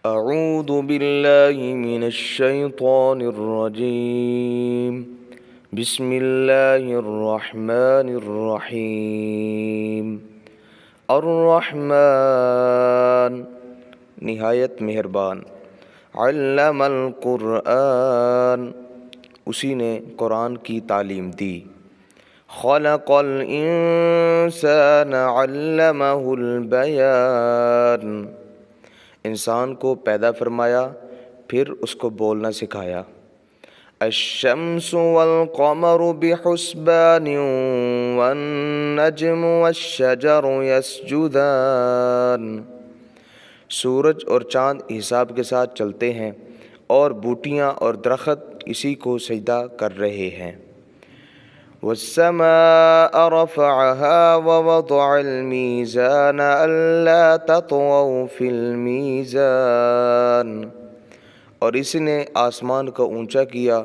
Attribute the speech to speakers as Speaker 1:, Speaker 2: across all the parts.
Speaker 1: أعوذ بالله من الشيطان الرجيم بسم الله الرحمن الرحیم الرحمن نہایت مہربان، علم القرآن اسی نے قرآن کی تعلیم دی، خلق الانسان علمہ البیان انسان کو پیدا فرمایا پھر اس کو بولنا سکھایا، الشمس والقمر بحسبان والنجم والشجر يسجدان سورج اور چاند حساب کے ساتھ چلتے ہیں اور بوٹیاں اور درخت اسی کو سجدہ کر رہے ہیں، والسماء رفعها ووضع الميزان ألا تطغوا في الميزان اور اس نے آسمان کو اونچا کیا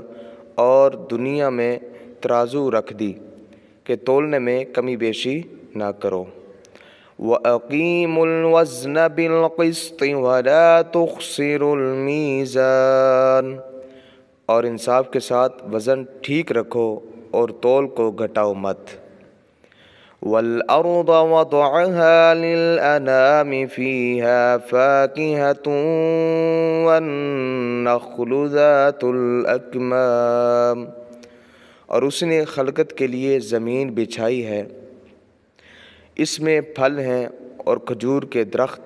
Speaker 1: اور دنیا میں ترازو رکھ دی کہ تولنے میں کمی بیشی نہ کرو، وَأَقِيمُوا الْوَزْنَ بِالْقِسْطِ وَلَا تُخْسِرُوا الْمِيزَانَ اور انصاف کے ساتھ وزن ٹھیک رکھو اور تول کو گھٹاؤ مت، وَالْأَرْضَ وَضَعَهَا لِلْأَنَامِ فِيهَا فَاكِهَةٌ وَالنَّخْلُ ذَاتُ الْأَكْمَامِ اور اس نے خلقت کے لیے زمین بچھائی ہے، اس میں پھل ہیں اور کھجور کے درخت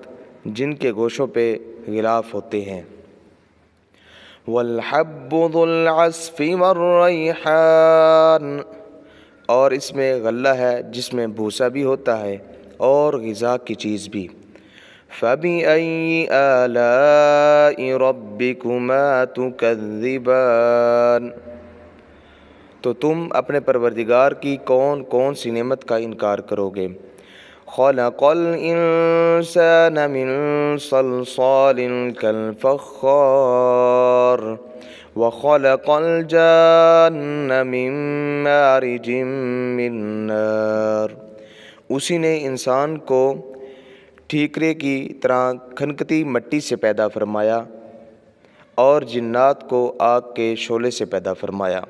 Speaker 1: جن کے گوشوں پہ غلاف ہوتے ہیں، والحب ذو العصف والریحان اور اس میں غلہ ہے جس میں بھوسا بھی ہوتا ہے اور غذا کی چیز بھی، فَبِأَيِّ آلَاءِ رَبِّكُمَا تُكَذِّبَانِ تو تم اپنے پروردگار کی کون کون سی نعمت کا انکار کرو گے، خلق الانسان من صلصال كالفخار وخلق الجان من مارج من نار اسی نے انسان کو ٹھیکرے کی طرح کھنکتی مٹی سے پیدا فرمایا اور جنات کو آگ کے شعلے سے پیدا فرمایا،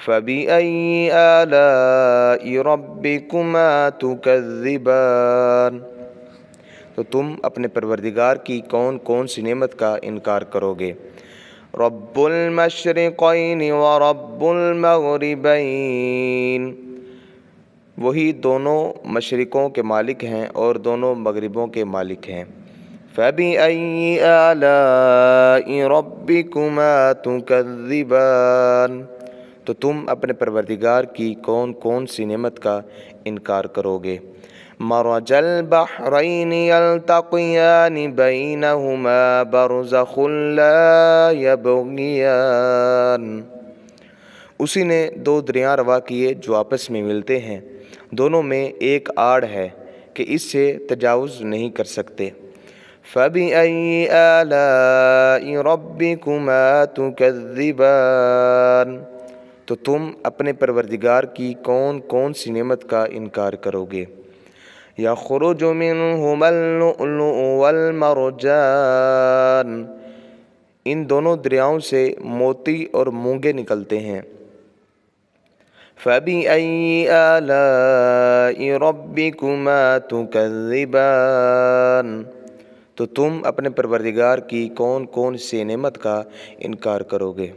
Speaker 1: فَبِأَيِّ آلَاءِ رَبِّكُمَا تُكَذِّبَانِ تو تم اپنے پروردگار کی کون کون سی نعمت کا انکار کرو گے، رب المشرقین ورب المغربین وہی دونوں مشرقوں کے مالک ہیں اور دونوں مغربوں کے مالک ہیں، فَبِأَيِّ آلَاءِ رَبِّكُمَا تُكَذِّبَانِ تو تم اپنے پروردگار کی کون کون سی نعمت کا انکار کرو گے، مرج البحرین یلتقیان بینہما برزخ لا یبغیان اسی نے دو دریا روا کیے جو آپس میں ملتے ہیں، دونوں میں ایک آڑ ہے کہ اس سے تجاوز نہیں کر سکتے، فَبِأَيِّ آلَاءِ رَبِّكُمَا تُكَذِّبَانِ تو تم اپنے پروردگار کی کون کون سی نعمت کا انکار کرو گے، یخرج منہما اللؤلؤ والمرجان ان دونوں دریاؤں سے موتی اور مونگے نکلتے ہیں، فَبِأَيِّ آلَاءِ رَبِّكُمَا تُكَذِّبَانِ تو تم اپنے پروردگار کی کون کون سی نعمت کا انکار کرو گے،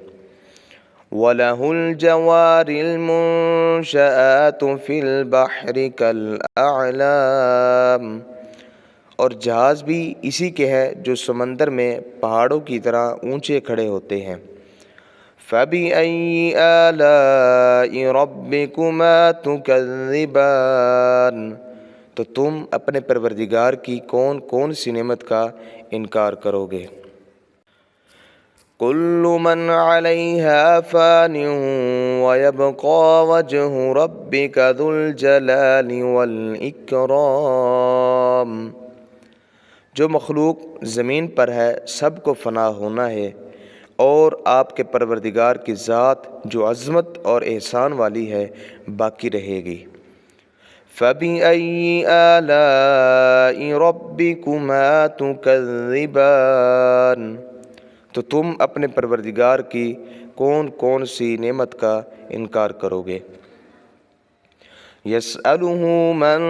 Speaker 1: وَلَهُ الْجَوَارِ الْمُنشَآتُ فِي الْبَحْرِ كَالْأَعْلَامِ اور جہاز بھی اسی کے ہے جو سمندر میں پہاڑوں کی طرح اونچے کھڑے ہوتے ہیں، فَبِأَيِّ آلَاءِ رَبِّكُمَا تُكَذِّبَانِ تو تم اپنے پروردگار کی کون کون سی نعمت کا انکار کرو گے، كل من عليها فان ويبقى وجه ربك ذو الجلال والإكرام جو مخلوق زمین پر ہے سب کو فنا ہونا ہے اور آپ کے پروردگار کی ذات جو عظمت اور احسان والی ہے باقی رہے گی، فَبِأَيِّ آلَاءِ رَبِّكُمَا تُكَذِّبَانِ، تو تم اپنے پروردگار کی کون کون سی نعمت کا انکار کرو گے؟ يَسْأَلُهُ مَن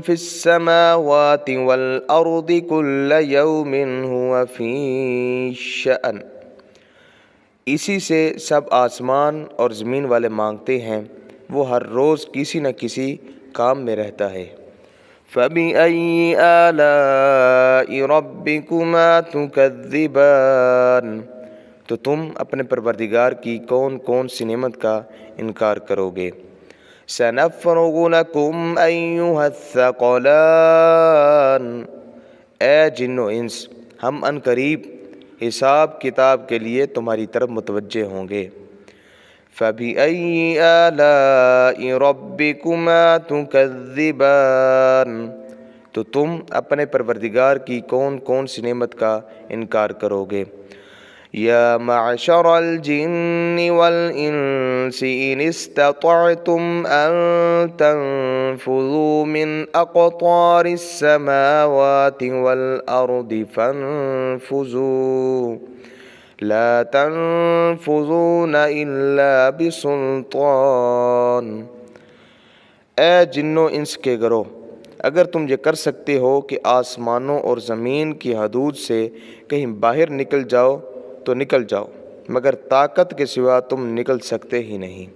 Speaker 1: فِي السَّمَاوَاتِ وَالْأَرْضِ كُلَّ يَوْمٍ هُوَ فِي شَأْنٍ، اسی سے سب آسمان اور زمین والے مانگتے ہیں، وہ ہر روز کسی نہ کسی کام میں رہتا ہے۔ فَبِأَيِّ آلَاءِ رَبِّكُمَا تُكَذِّبَانِ، تو تم اپنے پروردگار کی کون کون سی نعمت کا انکار کرو گے؟ سَنَفْرُغُ لَكُمْ أَيُّهَا الثَّقَلَانِ، اے جن و انس، ہم عنقریب حساب کتاب کے لیے تمہاری طرف متوجہ ہوں گے۔ فَبِأَيِّ آلَاءِ رَبِّكُمَا تُكَذِّبَانِ، تو تم اپنے پروردگار کی کون کون سی نعمت کا انکار کرو گے؟ یا معشر الجن والانس ان استطعتم ان تنفذوا من اقطار السماوات والارض فانفذوا لا تنفذون الا بسلطان، اے جنوں انس کے گروہ، اگر تم یہ کر سکتے ہو کہ آسمانوں اور زمین کی حدود سے کہیں باہر نکل جاؤ تو نکل جاؤ، مگر طاقت کے سوا تم نکل سکتے ہی نہیں۔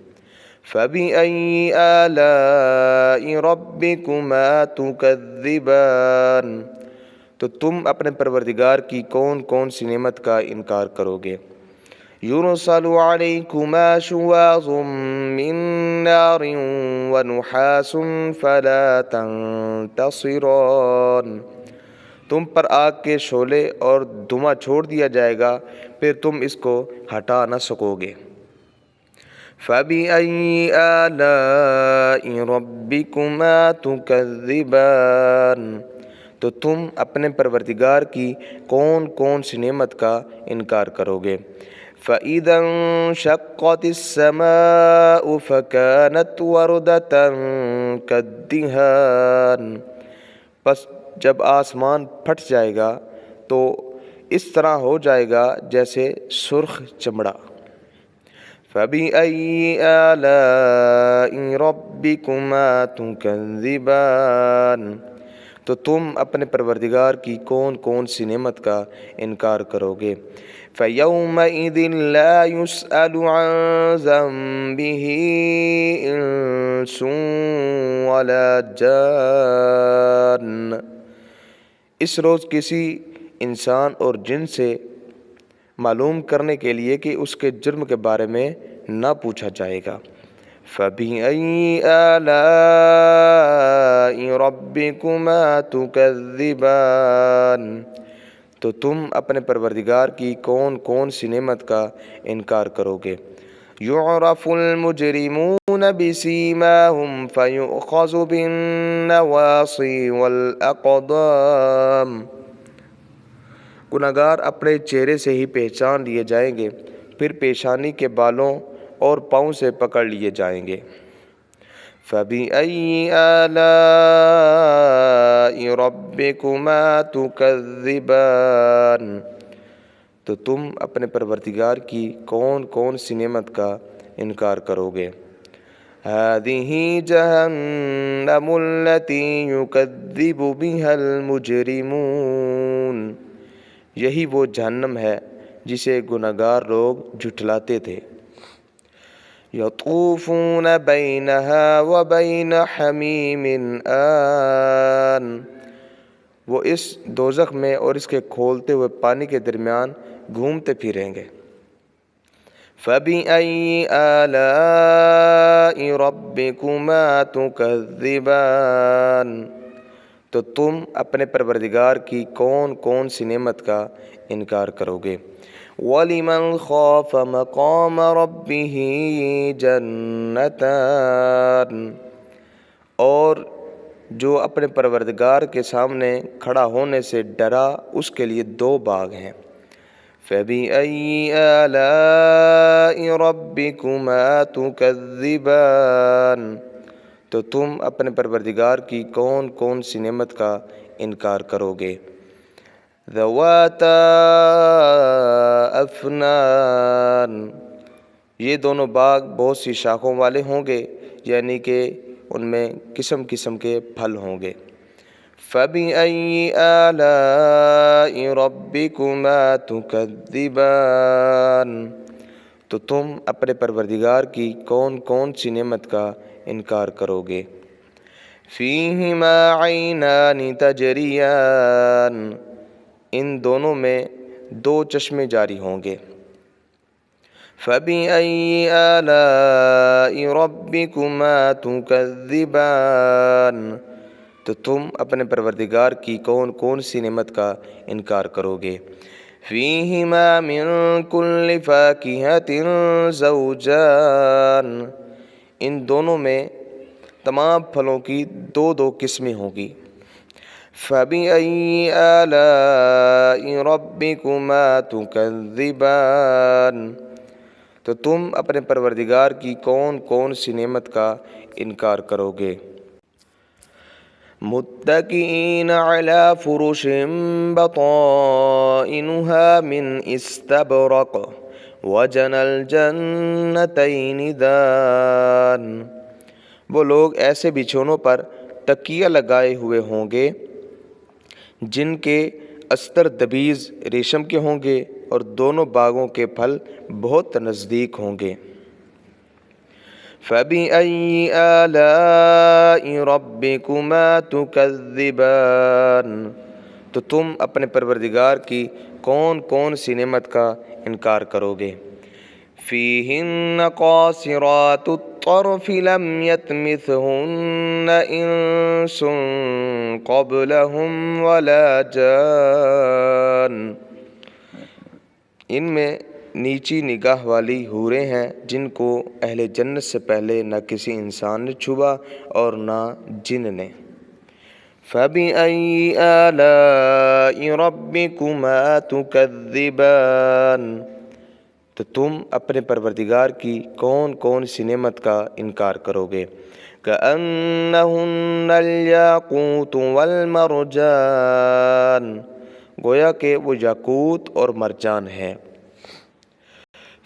Speaker 1: فَبِأَيِّ آلَاءِ رَبِّكُمَا تُكَذِّبَانِ، تو تم اپنے پروردگار کی کون کون سی نعمت کا انکار کرو گے؟ يُرْسَلُ عَلَيْكُمَا شُوَاظٌ مِّن نَّارٍ وَنُحَاسٌ فَلَا تَنتَصِرَانِ، تم پر آگ کے شعلے اور دھواں چھوڑ دیا جائے گا، پھر تم اس کو ہٹا نہ سکو گے۔ فَبِأَيِّ آلَاءِ رَبِّكُمَا تُكَذِّبَانِ، تو تم اپنے پروردگار کی کون کون سی نعمت کا انکار کرو گے؟ فَإِذَا انشَقَّتِ السَّمَاءُ فَكَانَتْ وَرْدَةً كَالدِّهَانِ، پس جب آسمان پھٹ جائے گا تو اس طرح ہو جائے گا جیسے سرخ چمڑا۔ فَبِأَيِّ آلَاءِ رَبِّكُمَا تُكَذِّبَانِ، تو تم اپنے پروردگار کی کون کون سی نعمت کا انکار کرو گے؟ فَيَوْمَئِذٍ لَا يُسْأَلُ عَن ذَنبِهِ إِنسٌ وَلَا جَانٌ، اس روز کسی انسان اور جن سے معلوم کرنے کے لیے کہ اس کے جرم کے بارے میں نہ پوچھا جائے گا۔ فَبِأَيِّ آلَاءِ رَبِّكُمَا تُكَذِّبَانِ، تو تم اپنے پروردگار کی کون کون سی نعمت کا انکار کرو گے؟ يُعْرَفُ الْمُجْرِمُونَ بِسِيمَاهُمْ فَيُؤْخَذُ بِالنَّوَاصِي وَالْأَقْدَامِ، گناہگار اپنے چہرے سے ہی پہچان لیے جائیں گے، پھر پیشانی کے بالوں اور پاؤں سے پکڑ لیے جائیں گے۔ فَبِأَيِّ آلَاءِ رَبِّكُمَا تُكَذِّبَانِ، تو تم اپنے پروردگار کی کون کون سی نعمت کا انکار کرو گے؟ هَذِهِ جَهَنَّمُ الَّتِي يُكَذِّبُ بِهَا الْمُجْرِمُونَ، یہی وہ جہنم ہے جسے گناہگار لوگ جھٹلاتے تھے۔ يَطُوفُونَ بَيْنَهَا وَبَيْنَ حَمِيمٍ آنٍ، وہ اس دوزخ میں اور اس کے کھولتے ہوئے پانی کے درمیان گھومتے پھریں گے۔ فَبِأَيِّ آلَاءِ رَبِّكُمَا تُكَذِّبَانِ، تو تم اپنے پروردگار کی کون کون سی نعمت کا انکار کرو گے؟ وَلِمَنْ خَافَ مَقَامَ رَبِّهِ جَنَّتَانِ، اور جو اپنے پروردگار کے سامنے کھڑا ہونے سے ڈرا اس کے لیے دو باغ ہیں۔ فَبِأَيِّ آلَاءِ رَبِّكُمَا تُكَذِّبَانِ، تو تم اپنے پروردگار کی کون کون سی نعمت کا انکار کرو گے۔ ذواتا افنان، یہ دونوں باغ بہت سی شاخوں والے ہوں گے، یعنی کہ ان میں قسم قسم کے پھل ہوں گے۔ فَبِأَيِّ آلَاءِ رَبِّكُمَا تُكَذِّبَانِ، تو تم اپنے پروردگار کی کون کون سی نعمت کا انکار کرو گے۔ فِيهِمَا عَيْنَانِ تَجْرِيَانِ، ان دونوں میں دو چشمے جاری ہوں گے۔ فَبِأَيِّ آلَاءِ رَبِّكُمَا تُكَذِّبَانِ، تو تم اپنے پروردگار کی کون کون سی نعمت کا انکار کرو گے۔ فِيهِمَا مِن كُلِّ فَاكِهَةٍ زَوْجَانِ، ان دونوں میں تمام پھلوں کی دو دو قسمیں ہوں گی۔ فَبِأَيِّ آلَاءِ رَبِّكُمَا تُكَذِّبَانِ، تو تم اپنے پروردگار کی کون کون سی نعمت کا انکار کرو گے۔ متکئین علی فرش بطائنها من استبرق وجنى الجنتین دان، وہ لوگ ایسے بچھونوں پر تکیہ لگائے ہوئے ہوں گے جن کے استر دبیز ریشم کے ہوں گے اور دونوں باغوں کے پھل بہت نزدیک ہوں گے۔ فَبِأَيِّ آلَاءِ رَبِّكُمَا تُكَذِّبَانِ، تو تم اپنے پروردگار کی کون کون سی نعمت کا انکار کرو گے۔ فِيهِنَّ قَاصِرَاتُ الطَّرْفِ لَمْ يَطْمِثْهُنَّ إِنسٌ قَبْلَهُمْ وَلَا جَانٌ، ان میں نیچی نگاہ والی حوریں ہیں جن کو اہل جنت سے پہلے نہ کسی انسان نے چھوا اور نہ جن نے۔ فَبِأَيِّ آلَاءِ رَبِّكُمَا تُكَذِّبَانِ، تو تم اپنے پروردگار کی کون کون سی نعمت کا انکار کرو گے۔ كَأَنَّهُنَّ الْيَاقُوتُ وَالْمَرْجَانُ، گویا کہ وہ یاقوت اور مرجان ہے۔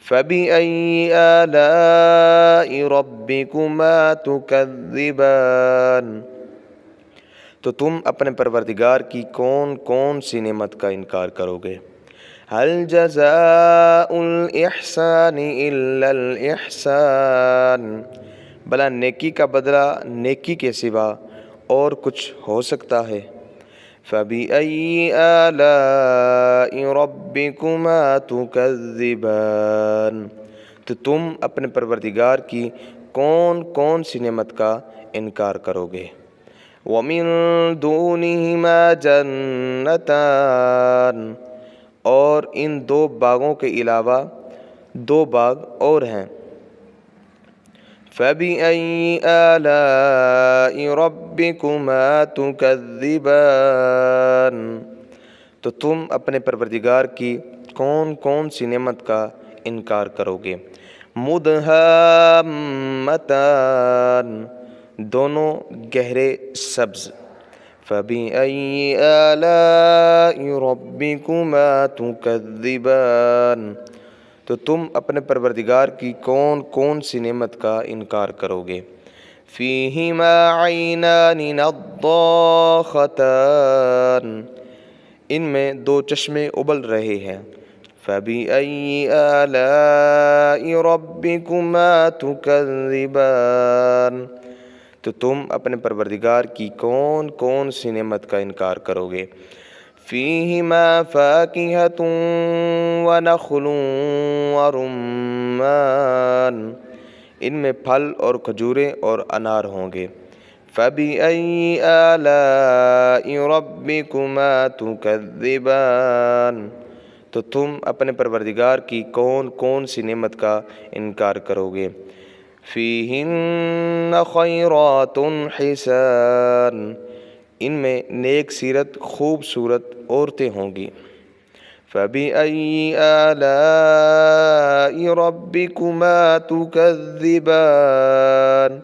Speaker 1: فَبِأَيِّ آلَاءِ رَبِّكُمَا تُكَذِّبَانِ، تو تم اپنے پروردگار کی کون کون سی نعمت کا انکار کرو گے۔ هَلْ جَزَاءُ الْإِحْسَانِ إِلَّا الْإِحْسَانُ، بھلا نیکی کا بدلہ نیکی کے سوا اور کچھ ہو سکتا ہے۔ فَبِأَيِّ آلَاءِ رَبِّكُمَا تُكَذِّبَانِ، تو تم اپنے پروردگار کی کون کون سی نعمت کا انکار کرو گے۔ وَمِن دُونِهِمَا جَنَّتَانِ، اور ان دو باغوں کے علاوہ دو باغ اور ہیں۔ فَبِأَيِّ آلَاءِ رَبِّكُمَا تُكَذِّبَانِ، تو تم اپنے پروردگار کی کون کون سی نعمت کا انکار کرو گے۔ مُدْحَامَّتَانِ، دونوں گہرے سبز۔ فَبِأَيِّ آلَاءِ رَبِّكُمَا تُكَذِّبَانِ، تو تم اپنے پروردگار کی کون کون سی نعمت کا انکار کرو گے۔ فِيهِمَا عَيْنَانِ نَضَّاخَتَانِ، ان میں دو چشمے ابل رہے ہیں۔ فَبِأَيِّ آلَاءِ رَبِّكُمَا تُكَذِّبَانِ، تو تم اپنے پروردگار کی کون کون سی نعمت کا انکار کرو گے۔ فِيهِمَا فَاكِهَةٌ وَنَخْلٌ وَرُمَّانٌ، ان میں پھل اور کھجوریں اور انار ہوں گے۔ فَبِأَيِّ آلَاءِ رَبِّكُمَا تُكَذِّبَانِ، تو تم اپنے پروردگار کی کون کون سی نعمت کا انکار کرو گے۔ فِيهِنَّ خَيْرَاتٌ حِسَانٌ، ان میں نیک سیرت خوبصورت عورتیں ہوں گی۔ فَبِأَيِّ آلَاءِ رَبِّكُمَا تُكَذِّبَانِ،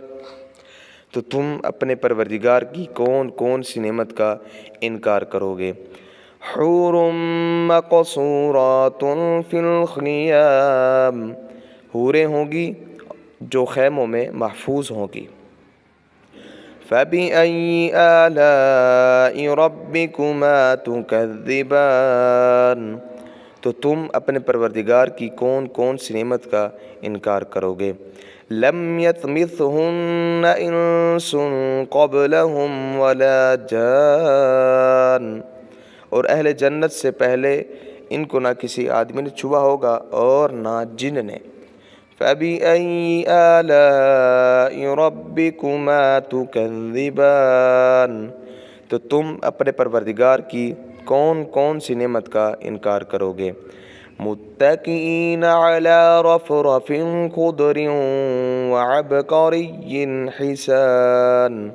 Speaker 1: تو تم اپنے پروردگار کی کون کون سی نعمت کا انکار کرو گے۔ حور مقصورات فی الخیام، حوریں ہوں گی جو خیموں میں محفوظ ہوں گی۔ فَبِأَيِّ آلَاءِ رَبِّكُمَا تُكَذِّبَانِ، تو تم اپنے پروردگار کی کون کون سی نعمت کا انکار کرو گے۔ لَمْ يَطْمِثْهُنَّ إِنسٌ قَبْلَهُمْ وَلَا جَانٌ، اور اہل جنت سے پہلے ان کو نہ کسی آدمی نے چھوا ہوگا اور نہ جن نے۔ فَبِأَيِّ آلَاءِ رَبِّكُمَا تُكَذِّبَانِ، تو تم اپنے پروردگار کی کون کون سی نعمت کا انکار کرو گے۔ متکئین علی رفرف خضر وعبقری حسان،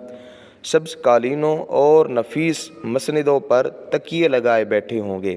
Speaker 1: سبز قالینوں اور نفیس مسندوں پر تکیے لگائے بیٹھے ہوں گے۔